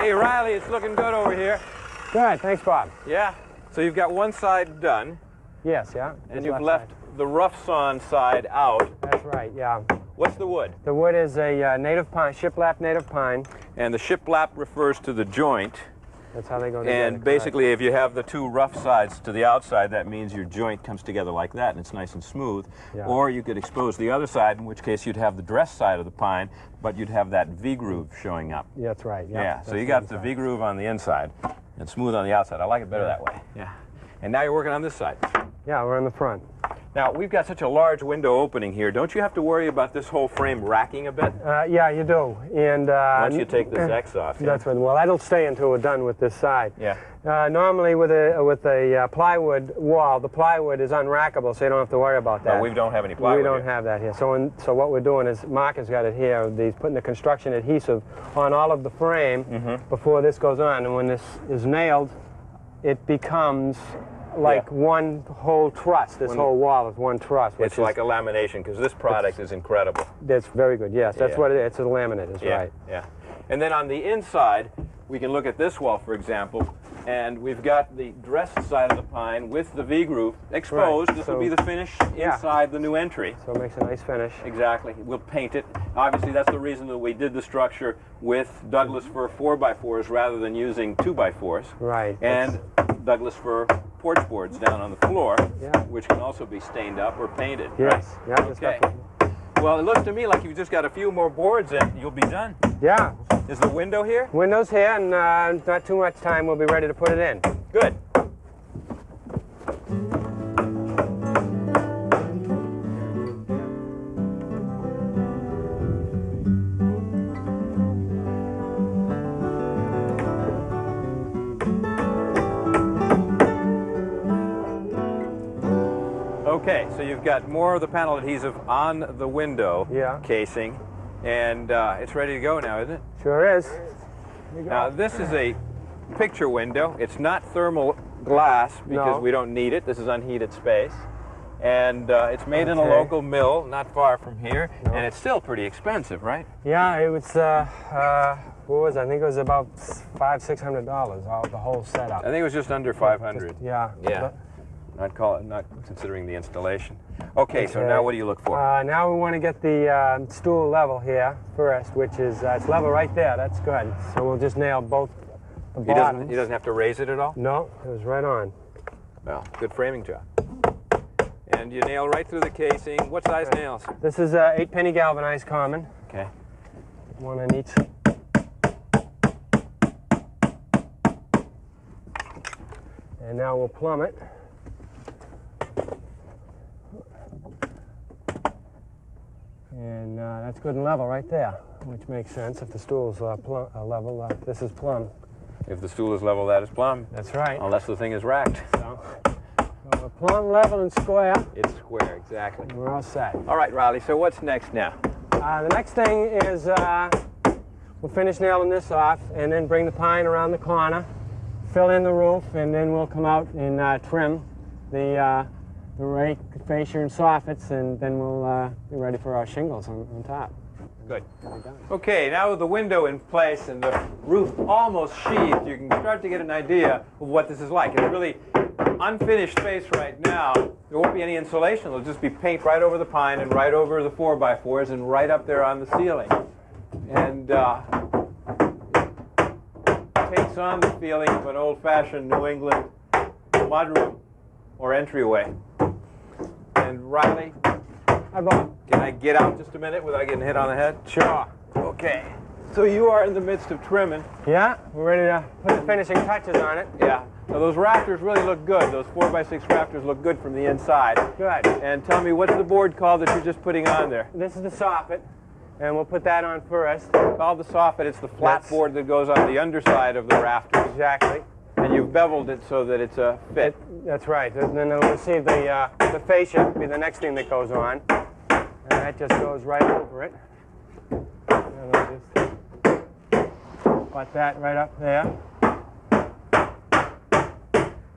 Hey, Riley, it's looking good over here. Good, thanks, Bob. Yeah? So you've got one side done. Yes, yeah. And you've left the rough sawn side out. That's right, yeah. What's the wood? The wood is a native pine, shiplap native pine. And the shiplap refers to the joint. That's how they go together. And basically, if you have the two rough sides to the outside, that means your joint comes together like that, and it's nice and smooth. Yeah. Or you could expose the other side, in which case you'd have the dress side of the pine, but you'd have that V-groove showing up. Yeah, that's right. Yeah, so you got the V-groove on the inside and smooth on the outside. I like it better that way. Yeah. And now you're working on this side. Yeah, we're in the front. Now, we've got such a large window opening here. Don't you have to worry about this whole frame racking a bit? Yeah, you do. And once you take this X off. Yeah. That's right. Well, that'll stay until we're done with this side. Yeah. Normally, with a plywood wall, the plywood is unrackable, so you don't have to worry about that. No, we don't have any plywood. We don't have that here. So, so what we're doing is, Mark has got it here. He's putting the construction adhesive on all of the frame before this goes on, and when this is nailed, it becomes like one whole truss. This whole wall is one truss. It's like a lamination, because this product is incredible. That's very good, yes. That's what it is. It's a laminate, that's right. Yeah. And then on the inside, we can look at this wall, for example, and we've got the dressed side of the pine with the V-groove exposed. Right. This will be the finish inside the new entry. So it makes a nice finish. Exactly. We'll paint it. Obviously, that's the reason that we did the structure with Douglas fir 4x4s rather than using 2x4s. Right. And Douglas fir porch boards down on the floor, which can also be stained up or painted. Yes. Right? Yeah. Okay. Well, it looks to me like you've just got a few more boards and you'll be done. Yeah. Is the window here? Window's here, and not too much time, we'll be ready to put it in. Good. Okay, so you've got more of the panel adhesive on the window casing, and it's ready to go now, isn't it? Sure is. Now, this is a picture window. It's not thermal glass because we don't need it. This is unheated space. And it's made in a local mill not far from here, and it's still pretty expensive, right? Yeah, it was, what was it? I think it was about $500–600, the whole setup. I think it was just under 500. Yeah. Not considering the installation. Okay, so now what do you look for? Now we want to get the stool level here first, which is, it's level right there. That's good. So we'll just nail both the bottoms. He doesn't have to raise it at all? No, it was right on. Well, good framing job. And you nail right through the casing. What size nails? This is 8-penny galvanized common. Okay. One on each. And now we'll plumb it. And that's good and level right there, which makes sense if the stool's level. This is plumb. If the stool is level, that is plumb. That's right. Unless the thing is racked. So we're plumb, level, and square. It's square, exactly. We're all set. All right, Riley, so what's next now? The next thing is we'll finish nailing this off and then bring the pine around the corner, fill in the roof, and then we'll come out and trim the rake, fascia, and soffits, and then we'll be ready for our shingles on top. Good. Okay, now with the window in place and the roof almost sheathed, you can start to get an idea of what this is like. It's really unfinished space right now. There won't be any insulation. It'll just be paint right over the pine and right over the 4x4s and right up there on the ceiling. And it takes on the feeling of an old-fashioned New England mudroom or entryway. And Riley, hi, Bob. Can I get out just a minute without getting hit on the head? Sure. Okay. So you are in the midst of trimming. Yeah, we're ready to put the finishing touches on it. Yeah. Now those rafters really look good. Those 4x6 rafters look good from the inside. Good. And tell me, what's the board called that you're just putting on there? This is the soffit, and we'll put that on first. It's called the soffit. It's the flat board that goes on the underside of the rafters. Exactly. And you've beveled it so that it's a fit. That's right. And then we'll see the fascia will be the next thing that goes on. And that just goes right over it. And we'll just put that right up there.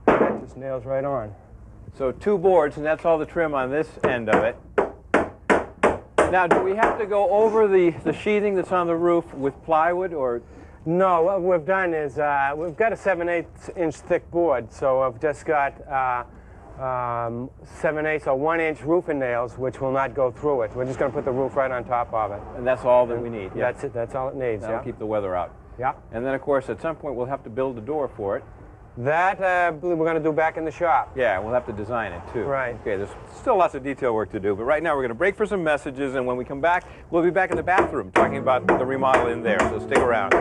That just nails right on. So 2 boards, and that's all the trim on this end of it. Now, do we have to go over the sheathing that's on the roof with plywood, or No, what we've done is we've got a 7/8" thick board, so I've just got 7/8 or 1" roofing nails, which will not go through it. We're just going to put the roof right on top of it. And that's all that we need. Yeah. That's it. That's all it needs. That'll Yeah. keep the weather out. Yeah. And then, of course, at some point we'll have to build a door for it. That I believe we're going to do back in the shop. Yeah, we'll have to design it too. Right. Okay, there's still lots of detail work to do, but right now we're going to break for some messages, and when we come back, we'll be back in the bathroom talking about the remodel in there, so stick around.